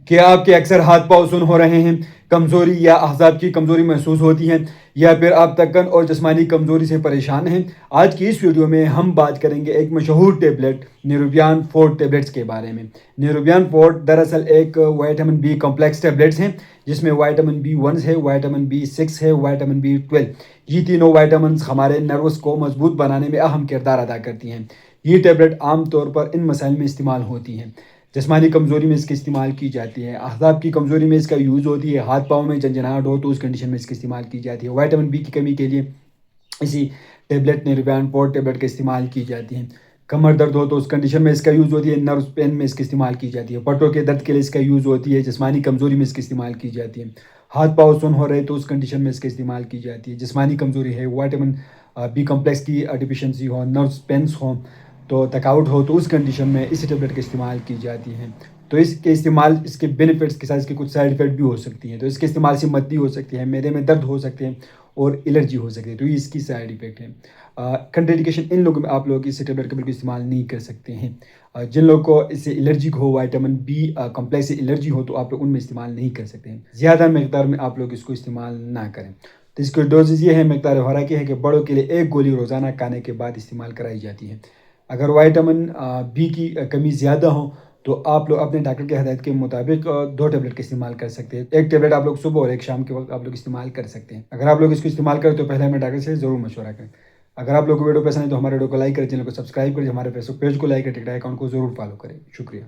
کہ آپ کے اکثر ہاتھ پاؤں سن ہو رہے ہیں، کمزوری یا اعصاب کی کمزوری محسوس ہوتی ہے، یا پھر آپ تکن اور جسمانی کمزوری سے پریشان ہیں، آج کی اس ویڈیو میں ہم بات کریں گے ایک مشہور ٹیبلٹ نیروبیان فورٹ ٹیبلٹس کے بارے میں۔ نیروبیان فورٹ دراصل ایک وائٹامن بی کمپلیکس ٹیبلٹس ہیں، جس میں وائٹامن B1 ہے، وائٹامن B6 ہے، وائٹامن B12۔ یہ تینوں وائٹامنز ہمارے نروس کو مضبوط بنانے میں اہم کردار ادا کرتی ہیں۔ یہ ٹیبلٹ عام طور پر ان مسائل میں استعمال ہوتی ہیں: جسمانی کمزوری میں اس کی استعمال کی جاتی ہے، اعصاب کی کمزوری میں اس کا یوز ہوتی ہے، ہاتھ پاؤں میں جھنجھناہٹ ہو تو اس کنڈیشن میں اس کی استعمال کی جاتی ہے، وائٹامن بی کی کمی کے لیے اسی ٹیبلٹ نیروبیان فورٹ ٹیبلٹ کا استعمال کی جاتی ہے، کمر درد ہو تو اس کنڈیشن میں اس کا یوز ہوتی ہے، نروز پین میں اس کا استعمال کی جاتی ہے، پٹوں کے درد کے لیے اس کا یوز ہوتی ہے، جسمانی کمزوری میں اس کی استعمال کی جاتی ہے، ہاتھ پاؤں سن ہو رہے تو اس کنڈیشن میں اس کا استعمال کی جاتی ہے، جسمانی کمزوری ہے، وائٹامن بی کمپلیکس کی ڈیفیشنسی ہو، نروز پینس ہوں تو تھکاوٹ ہو تو اس کنڈیشن میں اس ٹیبلٹ کا استعمال کی جاتی ہے۔ تو اس کے استعمال، اس کے بینیفٹس کے ساتھ اس کے کچھ سائیڈ افیکٹ بھی ہو سکتی ہیں، تو اس کے استعمال سے متلی ہو سکتی ہے، معدے میں درد ہو سکتے ہیں اور الرجی ہو سکتی ہے، تو یہ اس کی سائیڈ افیکٹ ہے۔ کنٹرینڈیکیشن ان لوگوں میں آپ لوگ اس ٹیبلٹ کا بالکل استعمال نہیں کر سکتے ہیں۔ جن لوگوں کو اس سے الرجی ہو، وائٹامن بی کمپلیکس سے الرجی ہو تو آپ لوگ ان میں استعمال نہیں کر سکتے ہیں، زیادہ مقدار میں آپ لوگ اس کو استعمال نہ کریں۔ تو اس کی ڈوزز یہ ہے، مقدار خوراک یہ ہے کہ بڑوں کے لیے 1 گولی روزانہ کھانے کے بعد استعمال کرائی جاتی ہے۔ اگر وائٹامن بی کی کمی زیادہ ہو تو آپ لوگ اپنے ڈاکٹر کی ہدایت کے مطابق 2 ٹیبلٹ کا استعمال کر سکتے ہیں، 1 ٹیبلٹ آپ لوگ صبح اور 1 شام کے وقت آپ لوگ استعمال کر سکتے ہیں۔ اگر آپ لوگ اس کو استعمال کریں تو پہلے ہمیں ڈاکٹر سے ضرور مشورہ کریں۔ اگر آپ لوگ کو ویڈیو پسند ہے تو ہمارے ویڈیو کو لائک کریں، چینل کو سبسکرائب کریں، ہمارے فیس بک پیج کو لائک کریں، ٹک ٹاک اکاؤنٹ کو ضرور فالو کریں۔ شکریہ۔